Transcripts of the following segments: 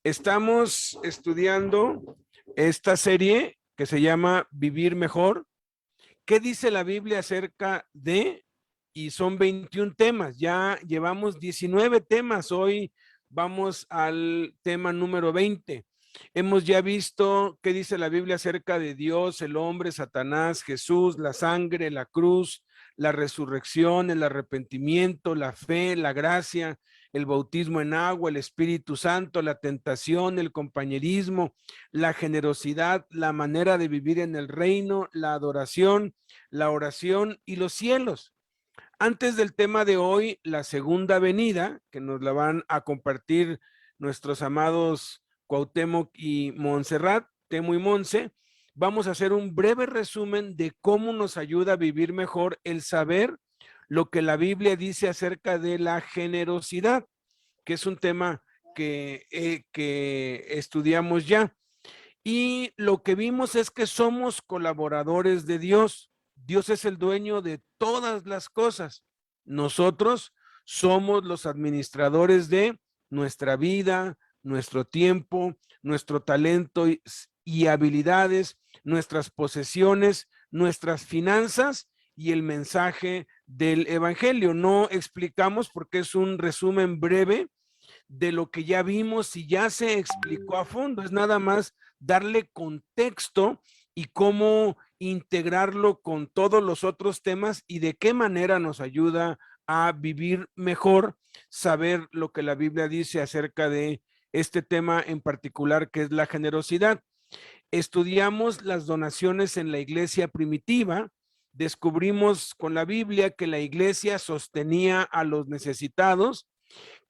Estamos estudiando esta serie que se llama Vivir Mejor. ¿Qué dice la Biblia acerca de? Y son 21 temas, ya llevamos 19 temas, hoy vamos al tema número 20. Hemos ya visto qué dice la Biblia acerca de Dios, el hombre, Satanás, Jesús, la sangre, la cruz, la resurrección, el arrepentimiento, la fe, la gracia, el bautismo en agua, el Espíritu Santo, la tentación, el compañerismo, la generosidad, la manera de vivir en el reino, la adoración, la oración y los cielos. Antes del tema de hoy, la segunda venida, que nos la van a compartir nuestros amados Cuauhtémoc y Montserrat, Temo y Monse, vamos a hacer un breve resumen de cómo nos ayuda a vivir mejor el saber lo que la Biblia dice acerca de la generosidad, que es un tema que estudiamos ya. Y lo que vimos es que somos colaboradores de Dios. Dios es el dueño de todas las cosas. Nosotros somos los administradores de nuestra vida, nuestro tiempo, nuestro talento y habilidades, nuestras posesiones, nuestras finanzas y el mensaje del evangelio. No explicamos porque es un resumen breve de lo que ya vimos y ya se explicó a fondo. Es nada más darle contexto y cómo integrarlo con todos los otros temas y de qué manera nos ayuda a vivir mejor, saber lo que la Biblia dice acerca de este tema en particular, que es la generosidad. Estudiamos las donaciones en la iglesia primitiva, descubrimos con la Biblia que la iglesia sostenía a los necesitados,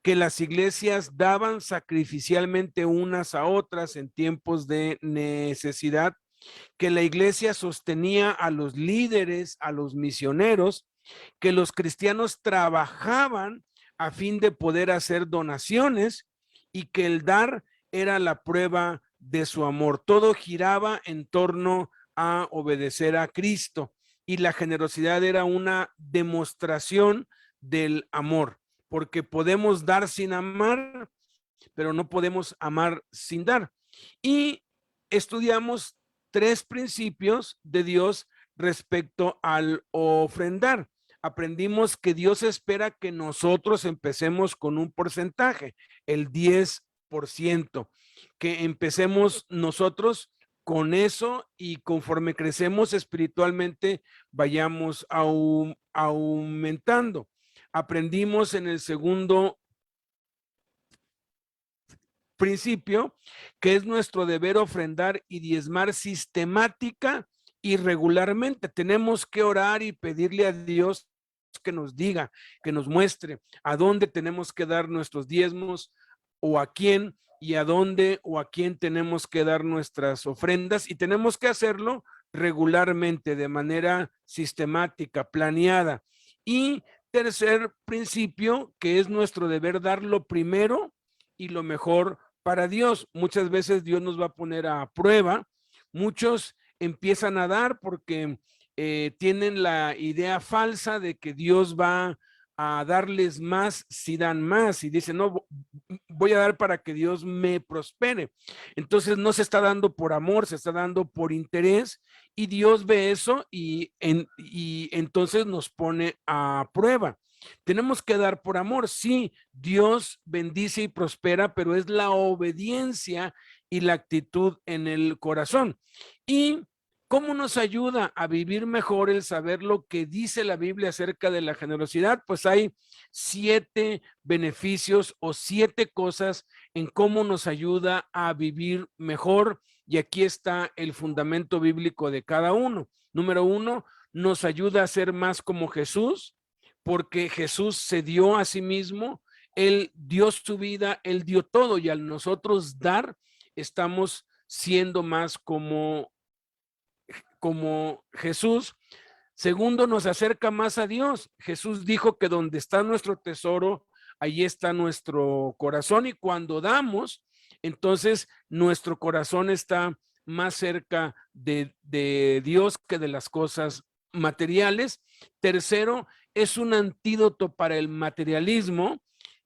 que las iglesias daban sacrificialmente unas a otras en tiempos de necesidad, que la iglesia sostenía a los líderes, a los misioneros, que los cristianos trabajaban a fin de poder hacer donaciones y que el dar era la prueba de su amor. Todo giraba en torno a obedecer a Cristo y la generosidad era una demostración del amor, porque podemos dar sin amar, pero no podemos amar sin dar. Y estudiamos 3 principios de Dios respecto al ofrendar. Aprendimos que Dios espera que nosotros empecemos con un porcentaje, el 10%, que empecemos nosotros con eso y conforme crecemos espiritualmente vayamos aumentando. Aprendimos en el segundo principio que es nuestro deber ofrendar y diezmar sistemática y regularmente. Tenemos que orar y pedirle a Dios que nos diga, que nos muestre a dónde tenemos que dar nuestros diezmos o a quién y a dónde o a quién tenemos que dar nuestras ofrendas, y tenemos que hacerlo regularmente, de manera sistemática, planeada. Y tercer principio, que es nuestro deber dar lo primero y lo mejor para Dios. Muchas veces Dios nos va a poner a prueba. Muchos empiezan a dar porque tienen la idea falsa de que Dios va a darles más si dan más, y dicen, no, voy a dar para que Dios me prospere. Entonces no se está dando por amor, se está dando por interés, y Dios ve eso y entonces nos pone a prueba. Tenemos que dar por amor. Sí, Dios bendice y prospera, pero es la obediencia y la actitud en el corazón. ¿Y cómo nos ayuda a vivir mejor el saber lo que dice la Biblia acerca de la generosidad? Pues hay 7 beneficios o 7 cosas en cómo nos ayuda a vivir mejor, y aquí está el fundamento bíblico de cada uno. Número 1, nos ayuda a ser más como Jesús, porque Jesús se dio a sí mismo, Él dio su vida, Él dio todo, y al nosotros dar, estamos siendo más como Jesús. Segundo, nos acerca más a Dios. Jesús dijo que donde está nuestro tesoro, ahí está nuestro corazón, y cuando damos, entonces nuestro corazón está más cerca de Dios que de las cosas materiales. Tercero, es un antídoto para el materialismo,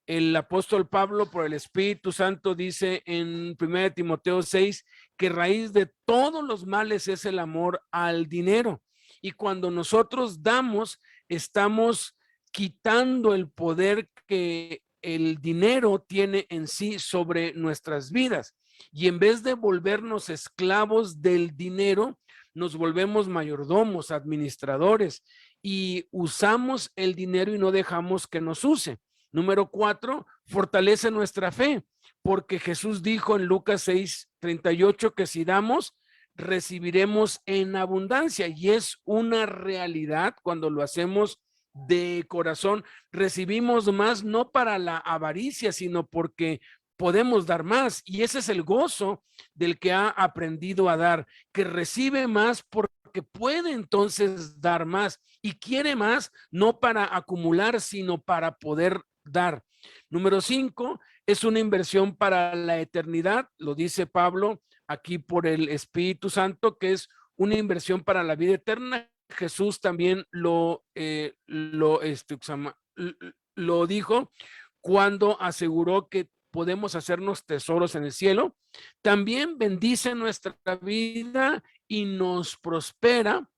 el apóstol Pablo, por el Espíritu Santo, dice en 1 Timoteo 6 que raíz de todos los males es el amor al dinero. Y cuando nosotros damos, estamos quitando el poder que el dinero tiene en sí sobre nuestras vidas. Y en vez de volvernos esclavos del dinero, nos volvemos mayordomos, administradores, y usamos el dinero y no dejamos que nos use. Número 4, fortalece nuestra fe, porque Jesús dijo en Lucas 6:38 que si damos, recibiremos en abundancia, y es una realidad cuando lo hacemos de corazón. Recibimos más no para la avaricia, sino porque podemos dar más, y ese es el gozo del que ha aprendido a dar, que recibe más porque puede entonces dar más y quiere más, no para acumular, sino para poder dar. Número 5, es una inversión para la eternidad, lo dice Pablo aquí por el Espíritu Santo, que es una inversión para la vida eterna. Jesús también lo dijo cuando aseguró que podemos hacernos tesoros en el cielo. También bendice nuestra vida y nos prospera.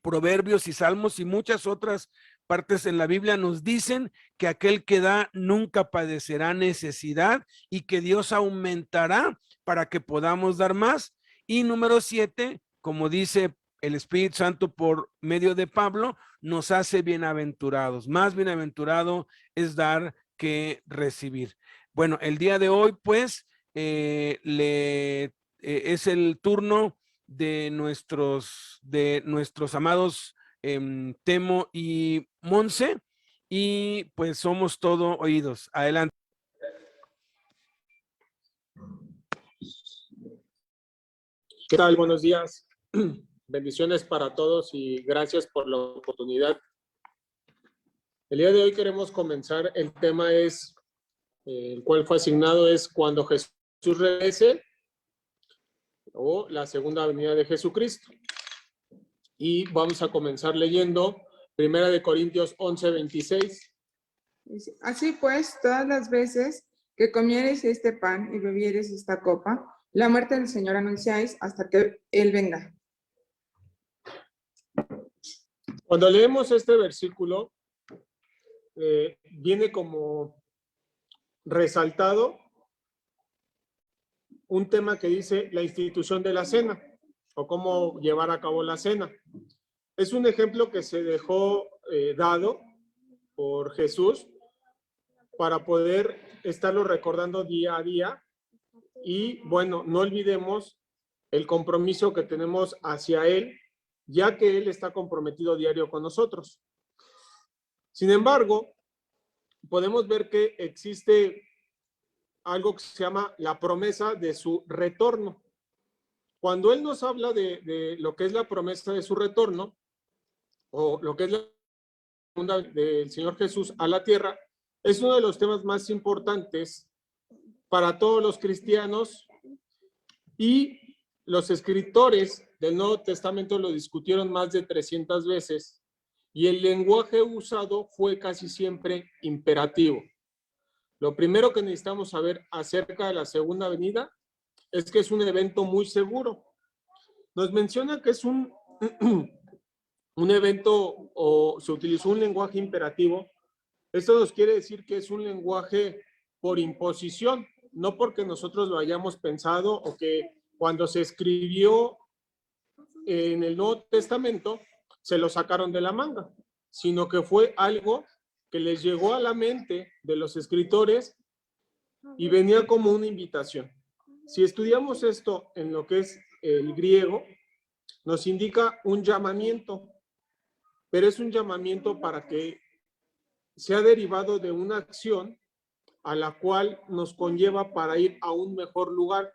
Proverbios y Salmos y muchas otras partes en la Biblia nos dicen que aquel que da nunca padecerá necesidad y que Dios aumentará para que podamos dar más. Y número 7, como dice el Espíritu Santo por medio de Pablo, nos hace bienaventurados. Más bienaventurado es dar que recibir. Bueno, el día de hoy, pues, es el turno de nuestros amados Temo y Monse, y pues somos todo oídos. Adelante. ¿Qué tal? Buenos días. Bendiciones para todos y gracias por la oportunidad. El día de hoy queremos comenzar, el tema es, el cual fue asignado es cuando Jesús regrese o la segunda venida de Jesucristo. Y vamos a comenzar leyendo 1 Corintios 11:26. Así pues, todas las veces que comiereis este pan y bebiereis esta copa, la muerte del Señor anunciáis hasta que Él venga. Cuando leemos este versículo, viene como resaltado un tema que dice la institución de la cena o cómo llevar a cabo la cena. Es un ejemplo que se dejó dado por Jesús para poder estarlo recordando día a día y bueno, no olvidemos el compromiso que tenemos hacia Él, ya que Él está comprometido diario con nosotros. Sin embargo, podemos ver que existe algo que se llama la promesa de su retorno. Cuando Él nos habla de lo que es la promesa de su retorno, o lo que es la segunda del Señor Jesús a la tierra, es uno de los temas más importantes para todos los cristianos, y los escritores del Nuevo Testamento lo discutieron más de 300 veces, y el lenguaje usado fue casi siempre imperativo. Lo primero que necesitamos saber acerca de la segunda venida es que es un evento muy seguro. Nos menciona que es un evento, o se utilizó un lenguaje imperativo. Esto nos quiere decir que es un lenguaje por imposición, no porque nosotros lo hayamos pensado o que cuando se escribió en el Nuevo Testamento se lo sacaron de la manga, sino que fue algo que les llegó a la mente de los escritores y venía como una invitación. Si estudiamos esto en lo que es el griego, nos indica un llamamiento, pero es un llamamiento para que sea derivado de una acción a la cual nos conlleva para ir a un mejor lugar,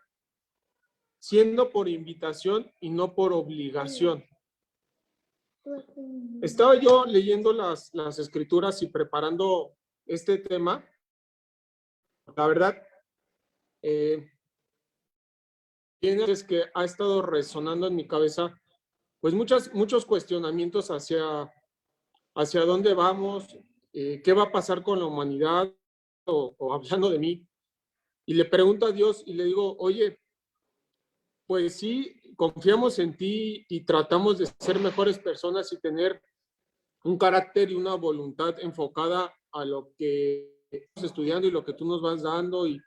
siendo por invitación y no por obligación. Estaba yo leyendo las escrituras y preparando este tema. La verdad, es que ha estado resonando en mi cabeza, pues muchos cuestionamientos hacia dónde vamos, qué va a pasar con la humanidad, o hablando de mí, y le pregunto a Dios y le digo, oye, pues sí, confiamos en ti y tratamos de ser mejores personas y tener un carácter y una voluntad enfocada a lo que estamos estudiando y lo que tú nos vas dando y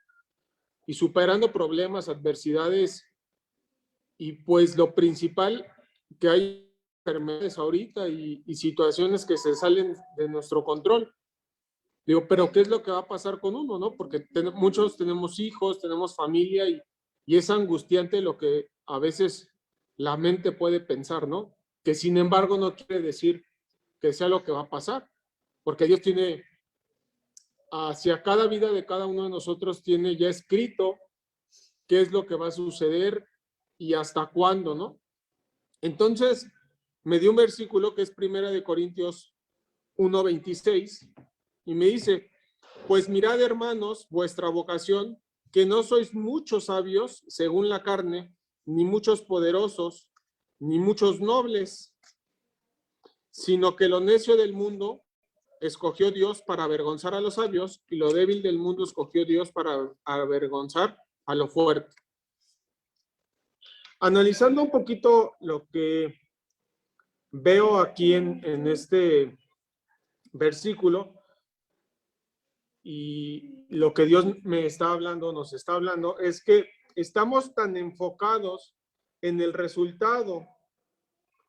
superando problemas, adversidades. Y pues lo principal, que hay enfermedades ahorita y situaciones que se salen de nuestro control. Digo, pero ¿qué es lo que va a pasar con uno, no? Porque muchos tenemos hijos, tenemos familia y es angustiante lo que a veces la mente puede pensar, ¿no? Que sin embargo no quiere decir que sea lo que va a pasar, porque Dios tiene, hacia cada vida de cada uno de nosotros tiene ya escrito qué es lo que va a suceder y hasta cuándo, ¿no? Entonces, me dio un versículo que es Primera de Corintios 1:26 y me dice, pues mirad, hermanos, vuestra vocación, que no sois muchos sabios según la carne, ni muchos poderosos, ni muchos nobles, sino que lo necio del mundo escogió Dios para avergonzar a los sabios y lo débil del mundo escogió Dios para avergonzar a lo fuerte. Analizando un poquito lo que veo aquí en este versículo y lo que Dios me está hablando, nos está hablando, es que estamos tan enfocados en el resultado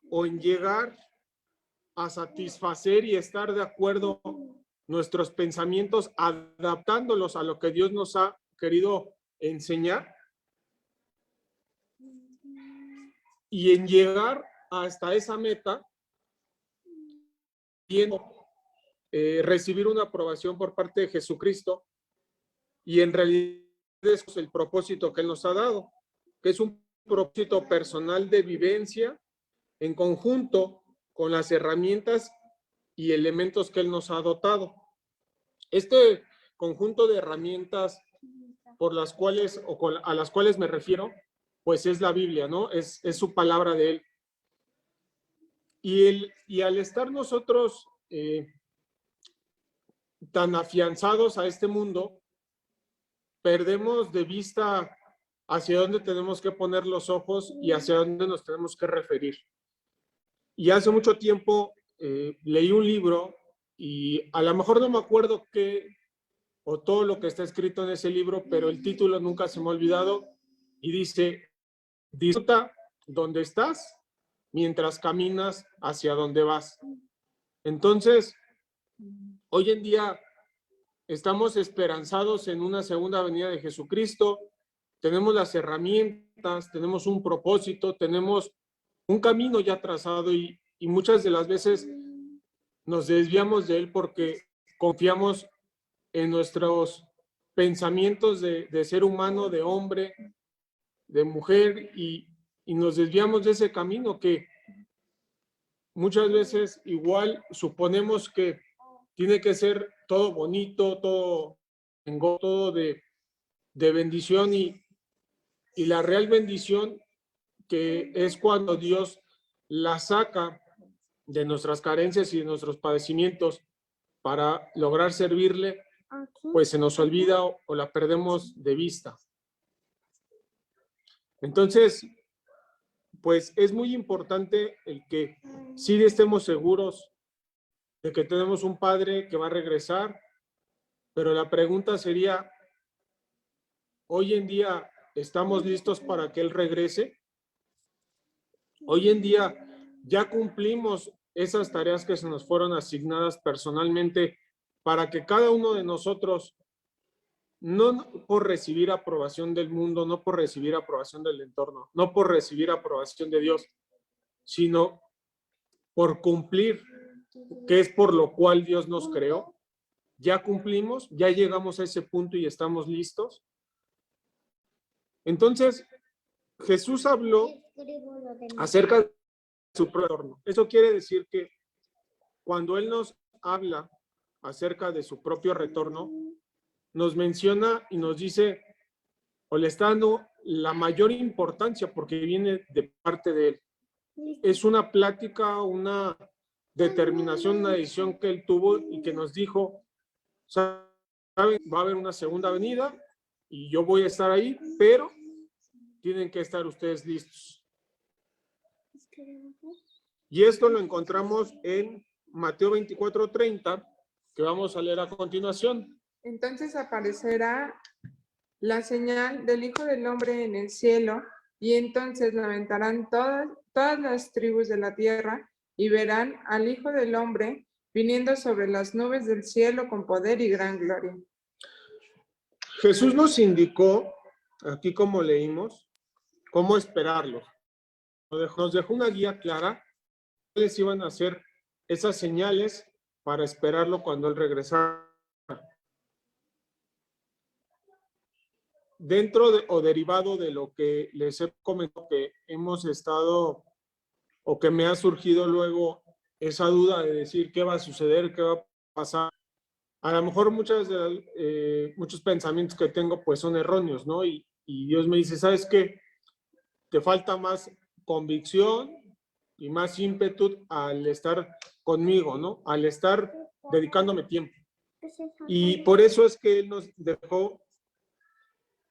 o en llegar a satisfacer y estar de acuerdo nuestros pensamientos, adaptándolos a lo que Dios nos ha querido enseñar y en llegar hasta esa meta, recibir una aprobación por parte de Jesucristo y en realidad es el propósito que Él nos ha dado, que es un propósito personal de vivencia en conjunto con las herramientas y elementos que Él nos ha dotado. Este conjunto de herramientas por las cuales a las cuales me refiero, pues es la Biblia, ¿no? Es su palabra de Él. Y al estar nosotros tan afianzados a este mundo, perdemos de vista hacia dónde tenemos que poner los ojos y hacia dónde nos tenemos que referir. Y hace mucho tiempo leí un libro y a lo mejor no me acuerdo qué o todo lo que está escrito en ese libro, pero el título nunca se me ha olvidado y dice, disfruta donde estás mientras caminas hacia donde vas. Entonces, hoy en día estamos esperanzados en una segunda venida de Jesucristo, tenemos las herramientas, tenemos un propósito, tenemos un camino ya trazado y muchas de las veces nos desviamos de él porque confiamos en nuestros pensamientos de ser humano, de hombre, de mujer y nos desviamos de ese camino que muchas veces igual suponemos que tiene que ser todo bonito, todo de bendición y la real bendición que es cuando Dios la saca de nuestras carencias y de nuestros padecimientos para lograr servirle, pues se nos olvida o la perdemos de vista. Entonces, pues es muy importante el que sí estemos seguros de que tenemos un Padre que va a regresar, pero la pregunta sería, ¿hoy en día estamos listos para que Él regrese? Hoy en día ya cumplimos esas tareas que se nos fueron asignadas personalmente para que cada uno de nosotros, no por recibir aprobación del mundo, no por recibir aprobación del entorno, no por recibir aprobación de Dios, sino por cumplir, que es por lo cual Dios nos creó. Ya cumplimos, ya llegamos a ese punto y estamos listos. Entonces, Jesús habló acerca de su retorno. Eso quiere decir que cuando Él nos habla acerca de su propio retorno, nos menciona y nos dice, o le está dando la mayor importancia porque viene de parte de Él. Es una plática, una determinación, una decisión que Él tuvo y que nos dijo, Va a haber una segunda venida y yo voy a estar ahí, pero tienen que estar ustedes listos. Y esto lo encontramos en Mateo 24:30, que vamos a leer a continuación. Entonces aparecerá la señal del Hijo del Hombre en el cielo, y entonces lamentarán todas las tribus de la tierra, y verán al Hijo del Hombre viniendo sobre las nubes del cielo con poder y gran gloria. Jesús nos indicó, aquí como leímos, cómo esperarlo. Nos dejó una guía clara, cuáles iban a ser esas señales para esperarlo cuando Él regresara. Dentro o derivado de lo que les he comentado, que hemos estado, o que me ha surgido luego esa duda de decir qué va a suceder, qué va a pasar. A lo mejor muchos pensamientos que tengo pues son erróneos, ¿no? Y Dios me dice, ¿sabes qué? Te falta más convicción y más ímpetu al estar conmigo, ¿no? Al estar dedicándome tiempo. Y por eso es que Él nos dejó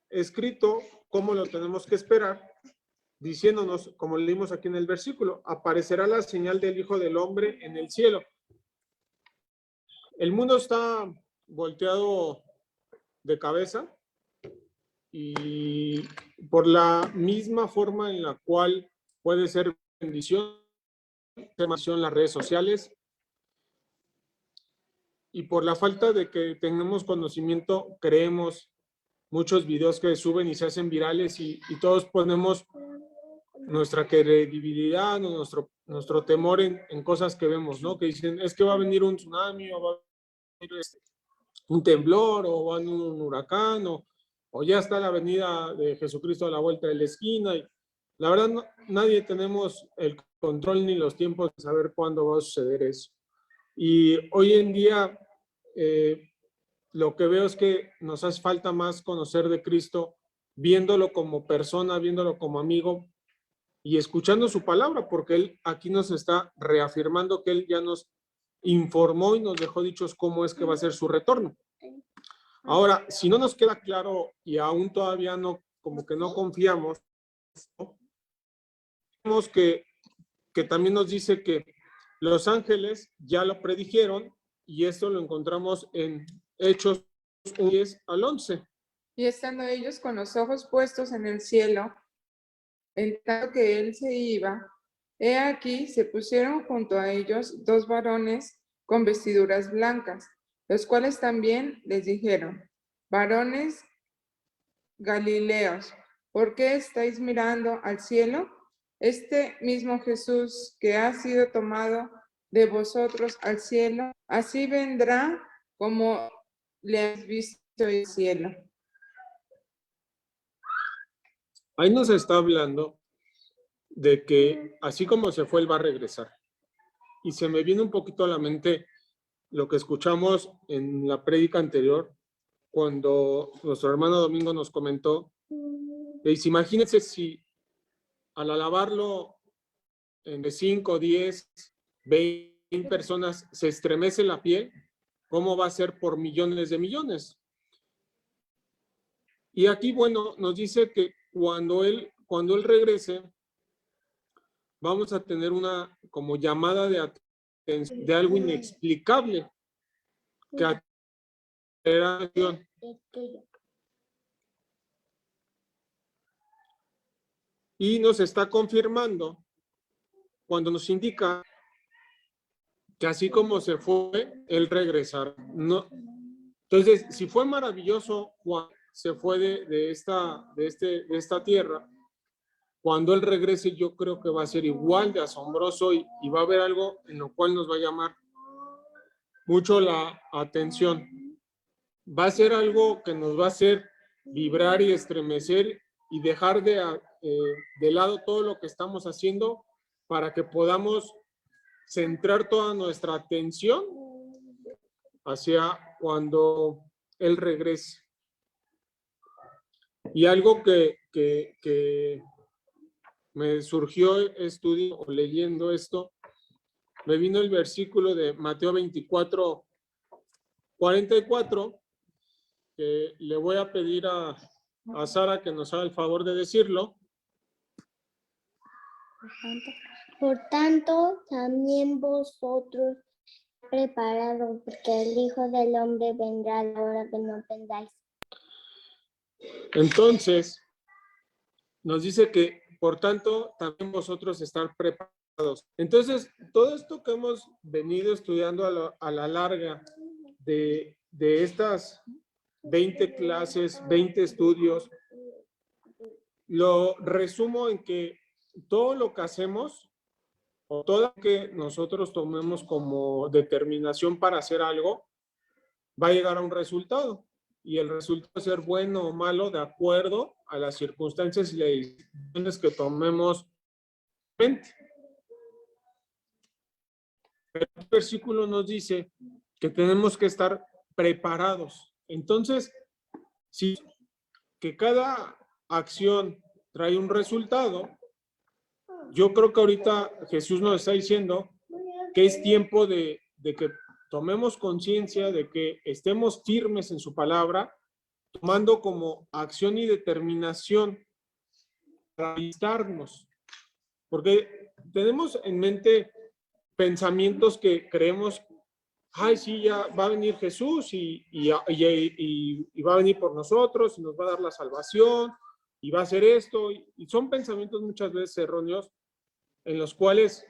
escrito cómo lo tenemos que esperar, diciéndonos, como leímos aquí en el versículo, aparecerá la señal del Hijo del Hombre en el cielo. El mundo está volteado de cabeza y por la misma forma en la cual puede ser bendición las redes sociales, y por la falta de que tengamos conocimiento, creemos muchos videos que suben y se hacen virales y todos ponemos nuestra credibilidad, nuestro temor en cosas que vemos, ¿no? Que dicen, es que va a venir un tsunami, o va a venir un temblor, o va a venir un huracán, o ya está la venida de Jesucristo a la vuelta de la esquina. Y la verdad, nadie tenemos el control ni los tiempos de saber cuándo va a suceder eso. Y hoy en día, lo que veo es que nos hace falta más conocer de Cristo, viéndolo como persona, viéndolo como amigo y escuchando su palabra, porque Él aquí nos está reafirmando que Él ya nos informó y nos dejó dichos cómo es que va a ser su retorno. Ahora, si no nos queda claro y aún todavía no, como que no confiamos, vemos que también nos dice que los ángeles ya lo predijeron, y esto lo encontramos en Hechos 10 al 11. Y estando ellos con los ojos puestos en el cielo, en tanto que él se iba, he aquí se pusieron junto a ellos dos varones con vestiduras blancas, los cuales también les dijeron, varones Galileos, ¿por qué estáis mirando al cielo? Este mismo Jesús que ha sido tomado de vosotros al cielo, así vendrá como le has visto el cielo. Ahí nos está hablando de que así como se fue, Él va a regresar. Y se me viene un poquito a la mente lo que escuchamos en la prédica anterior, cuando nuestro hermano Domingo nos comentó, dice, imagínense si al alabarlo de 5, 10, 20 personas se estremece la piel, ¿cómo va a ser por millones de millones? Y aquí, bueno, nos dice que cuando él regrese, vamos a tener una como llamada de atención de algo inexplicable que atraerá atención. Y nos está confirmando cuando nos indica que así como se fue, Él regresará. No. Entonces, si fue maravilloso Juan se fue de esta tierra, cuando Él regrese yo creo que va a ser igual de asombroso y va a haber algo en lo cual nos va a llamar mucho la atención. Va a ser algo que nos va a hacer vibrar y estremecer y dejar de lado todo lo que estamos haciendo para que podamos centrar toda nuestra atención hacia cuando Él regrese. Y algo que me surgió estudiando o leyendo esto, me vino el versículo de Mateo 24, 44, que le voy a pedir a Sara que nos haga el favor de decirlo. Por tanto, también vosotros preparados, porque el Hijo del Hombre vendrá a la hora que no pensáis. Entonces, nos dice que, por tanto, también vosotros estar preparados. Entonces, todo esto que hemos venido estudiando a la larga de estas 20 clases, 20 estudios, lo resumo en que todo lo que hacemos o todo lo que nosotros tomemos como determinación para hacer algo, va a llegar a un resultado. Y el resultado va a ser bueno o malo de acuerdo a las circunstancias y las decisiones que tomemos. El versículo nos dice que tenemos que estar preparados. Entonces, si que cada acción trae un resultado, yo creo que ahorita Jesús nos está diciendo que es tiempo de que tomemos conciencia, de que estemos firmes en su palabra, tomando como acción y determinación para alistarnos. Porque tenemos en mente pensamientos que creemos, ay, sí, ya va a venir Jesús y va a venir por nosotros y nos va a dar la salvación y va a hacer esto. Y son pensamientos muchas veces erróneos en los cuales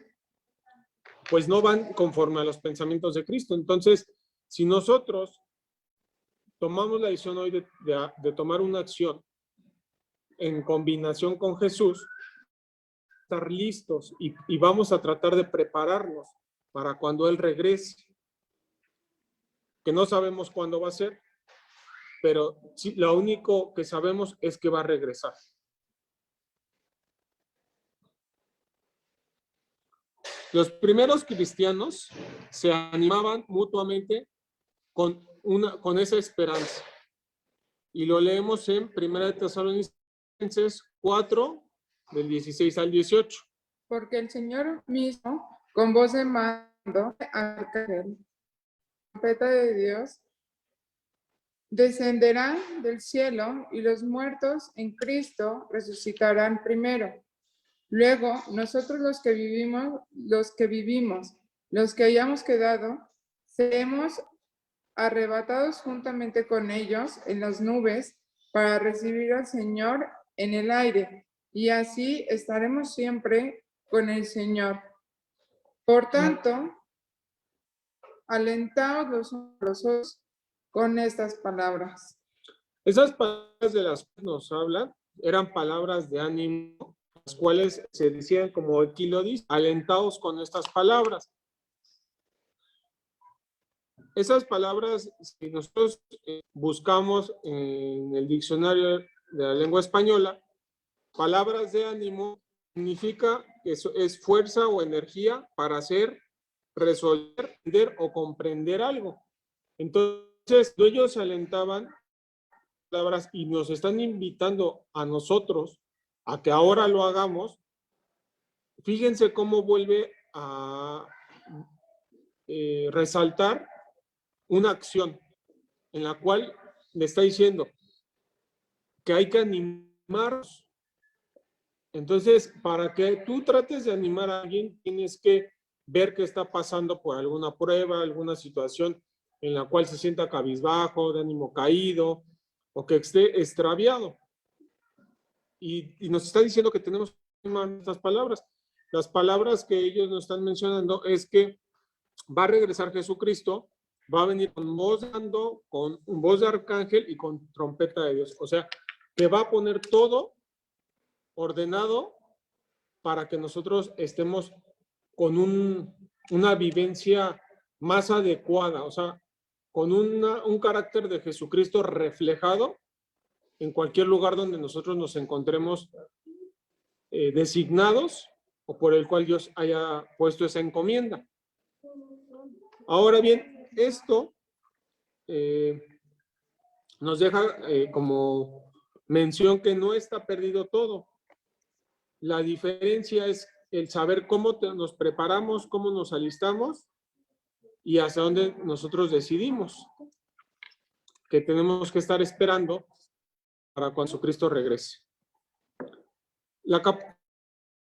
pues no van conforme a los pensamientos de Cristo. Entonces, si nosotros tomamos la decisión hoy de tomar una acción en combinación con Jesús, estar listos y vamos a tratar de prepararnos para cuando Él regrese, que no sabemos cuándo va a ser, pero sí, lo único que sabemos es que va a regresar. Los primeros cristianos se animaban mutuamente con esa esperanza. Y lo leemos en 1 Tesalonicenses 4, del 16 al 18. Porque el Señor mismo, con voz de mando, arcángel, trompeta de Dios, descenderá del cielo y los muertos en Cristo resucitarán primero. Luego, nosotros los que vivimos, los que hayamos quedado, seremos arrebatados juntamente con ellos en las nubes para recibir al Señor en el aire, y así estaremos siempre con el Señor. Por tanto, alentaos los unos a los otros con estas palabras. Esas palabras de las que nos hablan eran palabras de ánimo, las cuales se decían, como aquí lo dice, alentados con estas palabras. Esas palabras, si nosotros buscamos en el diccionario de la lengua española, palabras de ánimo significa que eso es fuerza o energía para hacer, resolver, entender o comprender algo. Entonces, ellos alentaban palabras y nos están invitando a nosotros a que ahora lo hagamos. Fíjense cómo vuelve a resaltar una acción en la cual le está diciendo que hay que animarnos. Entonces, para que tú trates de animar a alguien, tienes que ver que está pasando por alguna prueba, alguna situación en la cual se sienta cabizbajo, de ánimo caído, o que esté extraviado. Y nos está diciendo que tenemos que animar estas palabras. Las palabras que ellos nos están mencionando es que va a regresar Jesucristo, va a venir con voz de arcángel y con trompeta de Dios. O sea, que va a poner todo ordenado para que nosotros estemos con una vivencia más adecuada, o sea, con un carácter de Jesucristo reflejado en cualquier lugar donde nosotros nos encontremos designados o por el cual Dios haya puesto esa encomienda. Ahora bien, esto nos deja como mención que no está perdido todo. La diferencia es el saber cómo nos preparamos, cómo nos alistamos y hacia dónde nosotros decidimos. que tenemos que estar esperando para cuando Jesucristo regrese.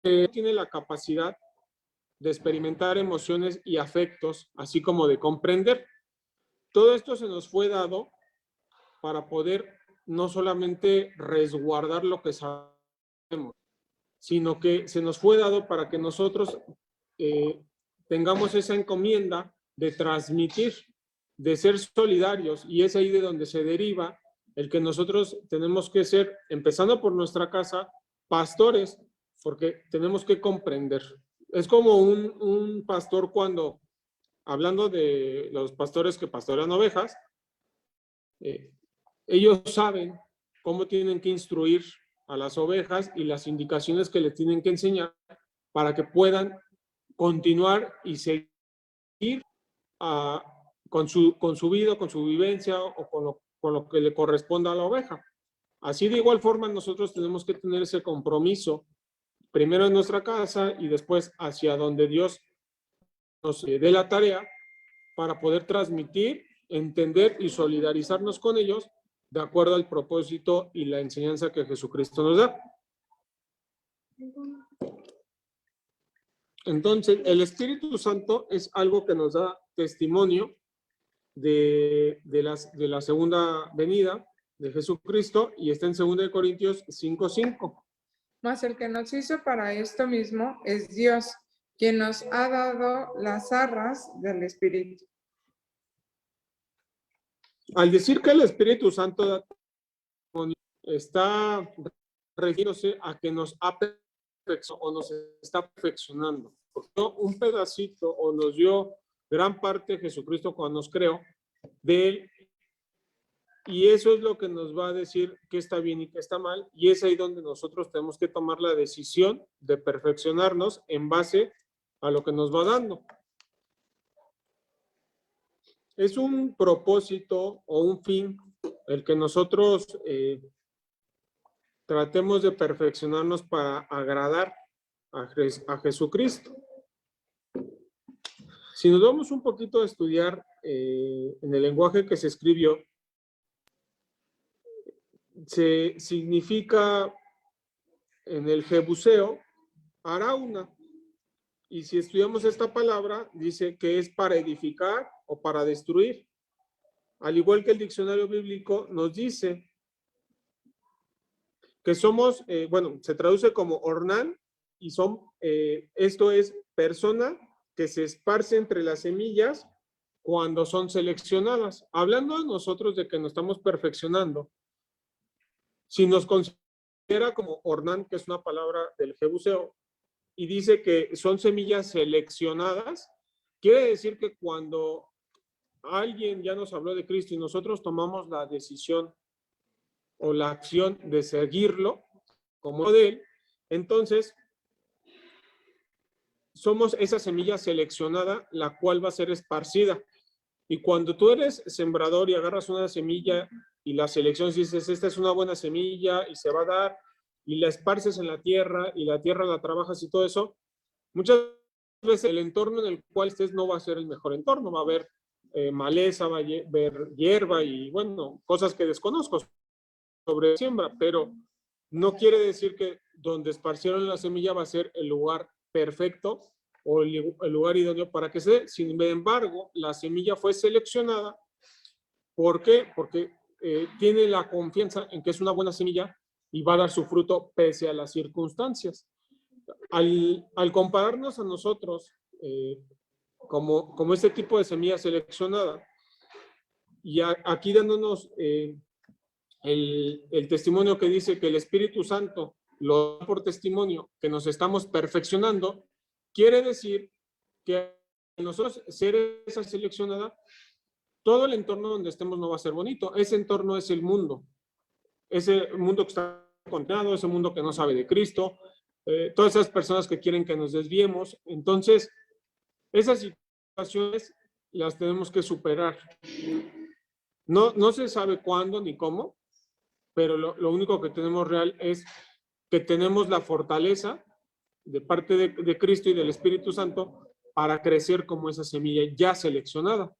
Tiene la capacidad de experimentar emociones y afectos, así como de comprender. Todo esto se nos fue dado para poder no solamente resguardar lo que sabemos, sino que se nos fue dado para que nosotros tengamos esa encomienda de transmitir, de ser solidarios, y es ahí de donde se deriva el que nosotros tenemos que ser, empezando por nuestra casa, pastores, porque tenemos que comprender. Es como un pastor cuando, hablando de los pastores que pastorean ovejas, ellos saben cómo tienen que instruir a las ovejas y las indicaciones que les tienen que enseñar para que puedan continuar y seguir con su vida, con su vivencia o con lo que le corresponda a la oveja. Así de igual forma nosotros tenemos que tener ese compromiso, primero en nuestra casa y después hacia donde Dios nos dé la tarea para poder transmitir, entender y solidarizarnos con ellos de acuerdo al propósito y la enseñanza que Jesucristo nos da. Entonces, el Espíritu Santo es algo que nos da testimonio de la segunda venida de Jesucristo y está en 2 Corintios 5:5. Mas el que nos hizo para esto mismo es Dios, quien nos ha dado las arras del Espíritu. Al decir que el Espíritu Santo da testimonio, está refiriéndose a que nos ha perfeccionado o nos está perfeccionando. Porque un pedacito o nos dio gran parte de Jesucristo cuando nos creó de él, y eso es lo que nos va a decir qué está bien y qué está mal, y es ahí donde nosotros tenemos que tomar la decisión de perfeccionarnos en base a lo que nos va dando. Es un propósito o un fin el que nosotros tratemos de perfeccionarnos para agradar a Jesucristo. Si nos vamos un poquito a estudiar en el lenguaje que se escribió, se significa en el jebuseo arauna, y si estudiamos esta palabra dice que es para edificar o para destruir, al igual que el diccionario bíblico nos dice que somos, bueno, se traduce como ornán, y esto es persona que se esparce entre las semillas cuando son seleccionadas. Hablando de nosotros de que nos estamos perfeccionando, si nos considera como ornán, que es una palabra del jebuseo, y dice que son semillas seleccionadas, quiere decir que cuando alguien ya nos habló de Cristo y nosotros tomamos la decisión o la acción de seguirlo como de él, entonces somos esa semilla seleccionada, la cual va a ser esparcida. Y cuando tú eres sembrador y agarras una semilla y la seleccionas y dices, esta es una buena semilla y se va a dar, y la esparces en la tierra y la tierra la trabajas y todo eso, muchas veces el entorno en el cual estés no va a ser el mejor entorno, va a haber maleza, va a haber hierba y bueno, cosas que desconozco sobre siembra, pero no quiere decir que donde esparcieron la semilla va a ser el lugar perfecto o el lugar idóneo para que se dé. Sin embargo, la semilla fue seleccionada. ¿Por qué? Porque tiene la confianza en que es una buena semilla y va a dar su fruto pese a las circunstancias. Al compararnos a nosotros como este tipo de semilla seleccionada, y aquí dándonos el testimonio que dice que el Espíritu Santo lo da por testimonio que nos estamos perfeccionando, quiere decir que nosotros ser esa seleccionada, todo el entorno donde estemos no va a ser bonito. Ese entorno es el mundo. Ese mundo que está condenado, ese mundo que no sabe de Cristo, todas esas personas que quieren que nos desviemos. Entonces, esas situaciones las tenemos que superar. No se sabe cuándo ni cómo, pero lo único que tenemos real es que tenemos la fortaleza de parte de Cristo y del Espíritu Santo para crecer como esa semilla ya seleccionada.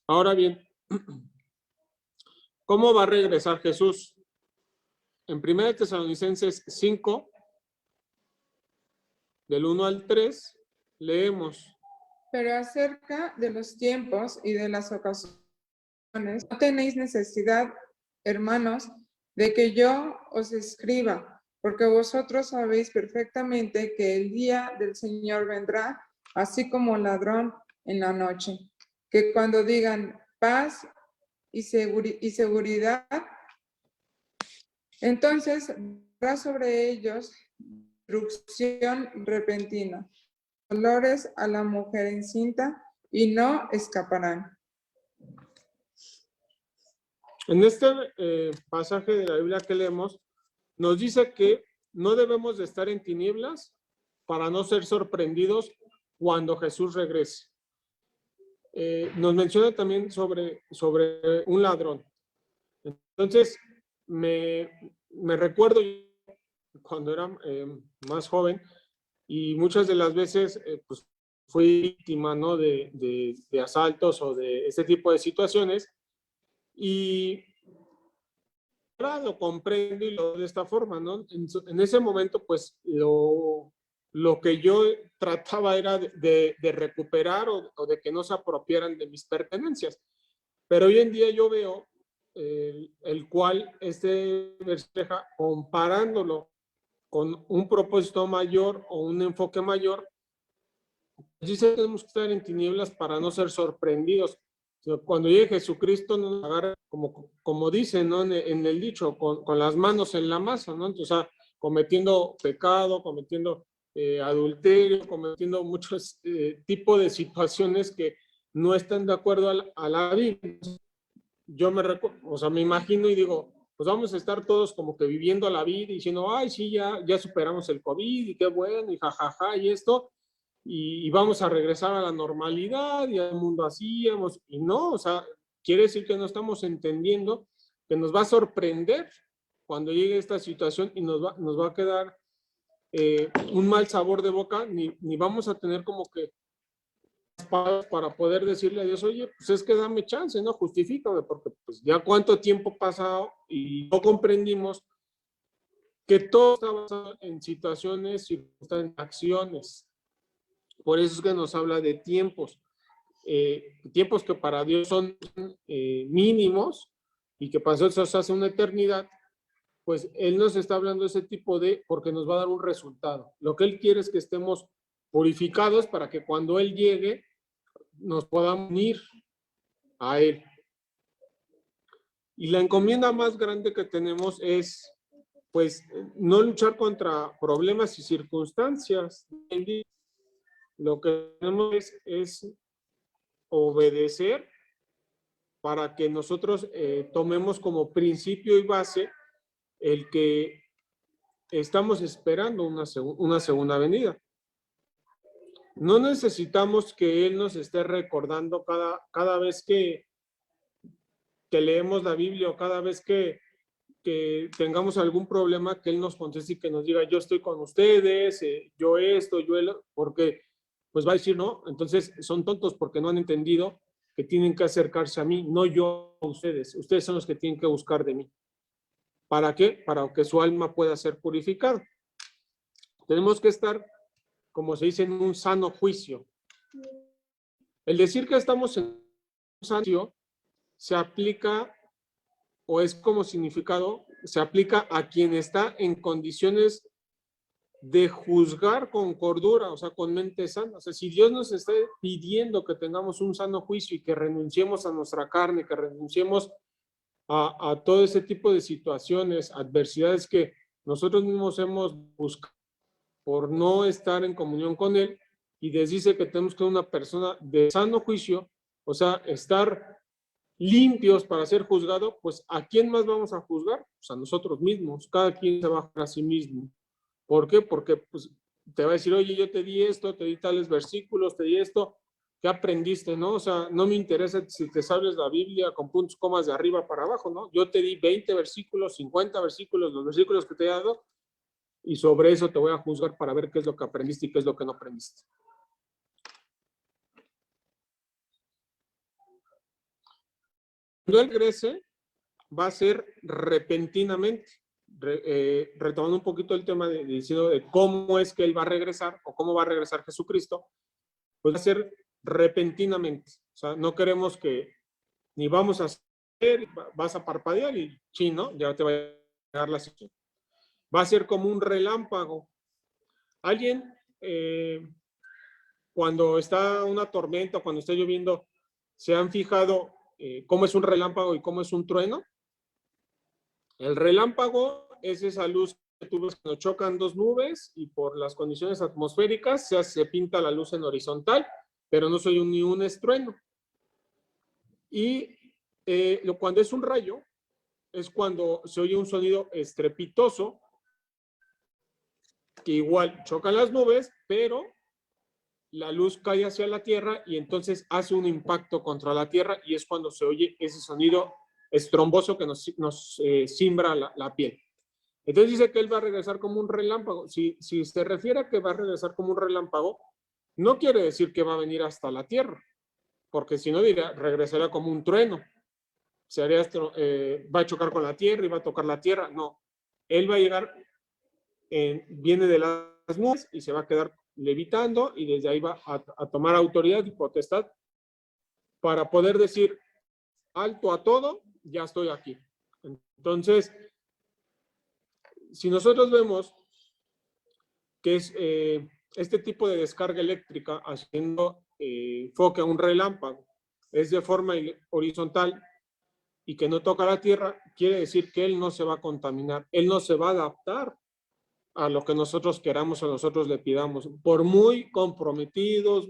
Ahora bien, ¿cómo va a regresar Jesús? En 1 Tesalonicenses 5, del 1 al 3, leemos. Pero acerca de los tiempos y de las ocasiones, no tenéis necesidad, hermanos, de que yo os escriba, porque vosotros sabéis perfectamente que el día del Señor vendrá, así como ladrón en la noche, que cuando digan paz y seguridad, entonces vendrá sobre ellos destrucción repentina, dolores a la mujer encinta, y no escaparán. En este pasaje de la Biblia que leemos, nos dice que no debemos de estar en tinieblas para no ser sorprendidos cuando Jesús regrese. Nos menciona también sobre un ladrón. Entonces, me recuerdo cuando era más joven y muchas de las veces pues, fui víctima, ¿no? de asaltos o de este tipo de situaciones. Y ahora lo comprendo y lo de esta forma, ¿no? En ese momento, pues, lo que yo trataba era de recuperar o de que no se apropiaran de mis pertenencias. Pero hoy en día yo veo el cual versículo, comparándolo con un propósito mayor o un enfoque mayor, dice que tenemos que estar en tinieblas para no ser sorprendidos. Cuando llegue Jesucristo nos agarra, como dicen, ¿no? en el dicho, con las manos en la masa, ¿no? Entonces, o sea, cometiendo pecado, cometiendo adulterio, cometiendo muchos tipos de situaciones que no están de acuerdo a la Biblia. Yo me imagino y digo, pues vamos a estar todos como que viviendo la vida y diciendo, ay, sí, ya superamos el COVID y qué bueno, y jajaja, y esto, y vamos a regresar a la normalidad y al mundo hacíamos, y no, o sea, quiere decir que no estamos entendiendo que nos va a sorprender cuando llegue esta situación y nos va a quedar un mal sabor de boca, ni vamos a tener como que para poder decirle a Dios, oye, pues es que dame chance, ¿no? Justifícame, porque pues ya cuánto tiempo ha pasado y no comprendimos que todo está basado en situaciones y en acciones. Por eso es que nos habla de tiempos, tiempos que para Dios son mínimos y que para nosotros hace una eternidad, pues Él nos está hablando de ese tipo porque nos va a dar un resultado. Lo que Él quiere es que estemos purificados para que cuando Él llegue, nos podamos unir a Él. Y la encomienda más grande que tenemos es, pues, no luchar contra problemas y circunstancias. Lo que tenemos es obedecer para que nosotros tomemos como principio y base el que estamos esperando una segunda venida. No necesitamos que Él nos esté recordando cada vez que leemos la Biblia o cada vez que tengamos algún problema, que Él nos conteste y que nos diga, yo estoy con ustedes, yo esto, porque pues va a decir, no, entonces son tontos porque no han entendido que tienen que acercarse a mí, no yo a ustedes. Ustedes son los que tienen que buscar de mí. ¿Para qué? Para que su alma pueda ser purificada. Tenemos que estar, como se dice, en un sano juicio. El decir que estamos en un sano juicio se aplica, o es como significado, se aplica a quien está en condiciones de juzgar con cordura, o sea, con mente sana. O sea, si Dios nos está pidiendo que tengamos un sano juicio y que renunciemos a nuestra carne, que renunciemos a todo ese tipo de situaciones, adversidades que nosotros mismos hemos buscado por no estar en comunión con Él, y les dice que tenemos que ser una persona de sano juicio, o sea, estar limpios para ser juzgado, pues ¿a quién más vamos a juzgar? Pues a nosotros mismos, cada quien se va a juzgar a sí mismo. ¿Por qué? Porque pues, te va a decir, oye, yo te di esto, te di tales versículos, te di esto, ¿qué aprendiste, no? O sea, no me interesa si te sabes la Biblia con puntos, comas de arriba para abajo, ¿no? Yo te di 20 versículos, 50 versículos, los versículos que te he dado, y sobre eso te voy a juzgar para ver qué es lo que aprendiste y qué es lo que no aprendiste. Él regrese, va a ser repentinamente. Retomando un poquito el tema diciendo de cómo es que Él va a regresar o cómo va a regresar Jesucristo, pues va a ser repentinamente. O sea, no queremos que ni vamos a hacer, vas a parpadear y chino, ya te va a llegar la situación. Va a ser como un relámpago. Alguien, cuando está una tormenta, cuando está lloviendo, ¿se han fijado cómo es un relámpago y cómo es un trueno? El relámpago es esa luz que tú ves cuando chocan dos nubes y por las condiciones atmosféricas se pinta la luz en horizontal, pero no soy ni un estruendo. Y cuando es un rayo, es cuando se oye un sonido estrepitoso, que igual chocan las nubes, pero la luz cae hacia la tierra y entonces hace un impacto contra la tierra y es cuando se oye ese sonido estromboso que nos simbra la piel. Entonces dice que Él va a regresar como un relámpago. Si se refiere a que va a regresar como un relámpago, no quiere decir que va a venir hasta la tierra, porque si no diría, regresará como un trueno. Va a chocar con la tierra y va a tocar la tierra. No, Él va a llegar, viene de las nubes y se va a quedar levitando y desde ahí va a tomar autoridad y potestad para poder decir, alto a todo, ya estoy aquí. Entonces, si nosotros vemos que es este tipo de descarga eléctrica haciendo foque a un relámpago, es de forma horizontal y que no toca la tierra, quiere decir que él no se va a contaminar, él no se va a adaptar a lo que nosotros queramos o nosotros le pidamos, por muy comprometidos,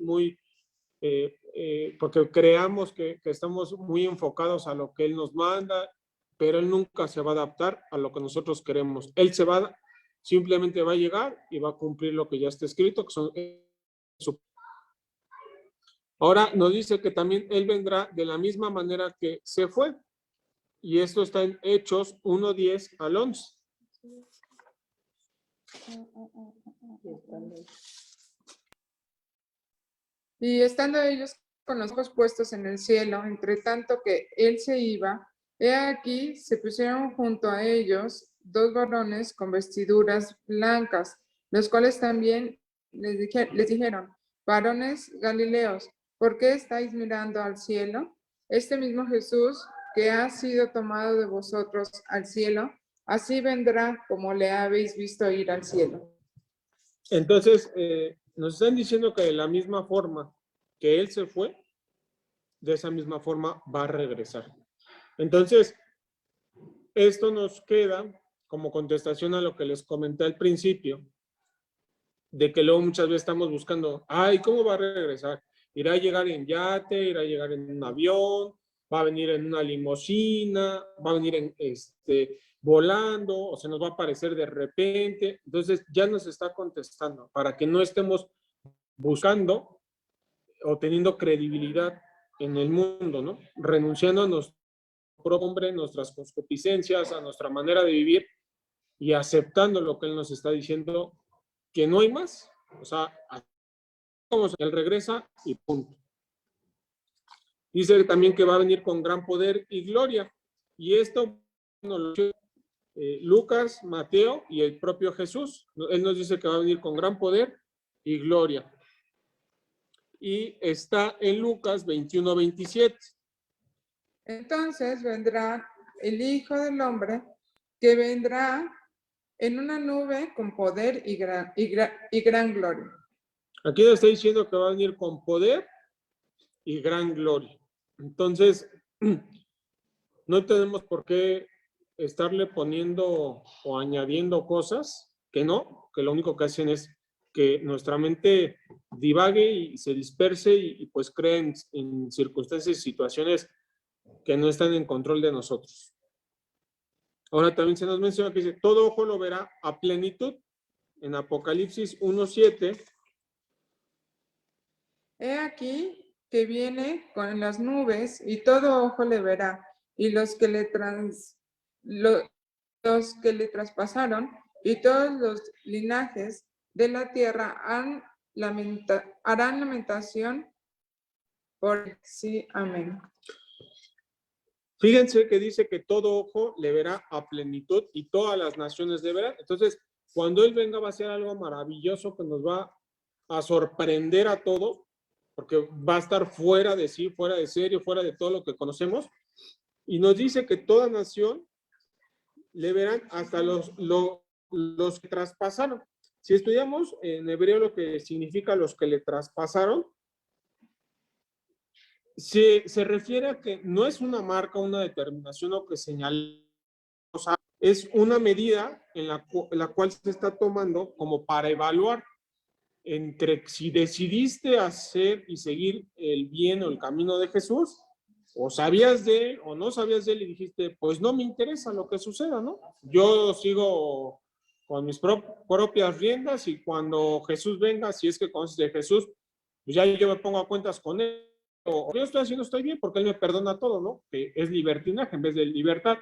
porque creamos que estamos muy enfocados a lo que él nos manda, pero él nunca se va a adaptar a lo que nosotros queremos. Él simplemente va a llegar y va a cumplir lo que ya está escrito, que son Ahora nos dice que también él vendrá de la misma manera que se fue. Y esto está en Hechos 1:10 al 11. Y estando ellos con los ojos puestos en el cielo, entre tanto que él se iba, he aquí se pusieron junto a ellos dos varones con vestiduras blancas, los cuales también les dijeron, varones Galileos, ¿por qué estáis mirando al cielo? Este mismo Jesús que ha sido tomado de vosotros al cielo, así vendrá como le habéis visto ir al cielo. Entonces, nos están diciendo que de la misma forma que él se fue, de esa misma forma va a regresar. Entonces, esto nos queda como contestación a lo que les comenté al principio, de que luego muchas veces estamos buscando, ay, ¿cómo va a regresar? ¿Irá a llegar en yate? ¿Irá a llegar en un avión? ¿Va a venir en una limusina? ¿Va a venir volando? ¿O se nos va a aparecer de repente? Entonces ya nos está contestando para que no estemos buscando o teniendo credibilidad en el mundo, ¿no? Renunciando a nuestro propio hombre, nuestras concupiscencias, a nuestra manera de vivir y aceptando lo que Él nos está diciendo, que no hay más. O sea, como Él regresa y punto. Dice también que va a venir con gran poder y gloria. Y esto lo Lucas, Mateo y el propio Jesús. Él nos dice que va a venir con gran poder y gloria. Y está en Lucas 21:27. Entonces vendrá el Hijo del Hombre, que vendrá en una nube con poder y gran gloria. Aquí nos está diciendo que va a venir con poder y gran gloria. Entonces, no tenemos por qué estarle poniendo o añadiendo cosas que no, que lo único que hacen es que nuestra mente divague y se disperse y pues creen en circunstancias y situaciones que no están en control de nosotros. Ahora también se nos menciona que dice, todo ojo lo verá a plenitud, en Apocalipsis 1:7. He aquí que viene con las nubes y todo ojo le verá, y los que le traspasaron y todos los linajes de la tierra harán lamentación por sí. Amén. Fíjense que dice que todo ojo le verá a plenitud y todas las naciones le verán. Entonces, cuando Él venga va a ser algo maravilloso que nos va a sorprender a todos, porque va a estar fuera de sí, fuera de serio, fuera de todo lo que conocemos. Y nos dice que toda nación le verán hasta los que traspasaron. Si estudiamos en hebreo lo que significa los que le traspasaron, se refiere a que no es una marca, una determinación o que señala, o sea, es una medida en la cual se está tomando como para evaluar entre si decidiste hacer y seguir el bien o el camino de Jesús, o sabías de él o no sabías de él y dijiste, pues no me interesa lo que suceda, ¿no? Yo sigo con mis propias riendas y cuando Jesús venga, si es que conoces de Jesús, pues ya yo me pongo a cuentas con él. O yo estoy haciendo, estoy bien, porque él me perdona todo, ¿no? Que es libertinaje en vez de libertad.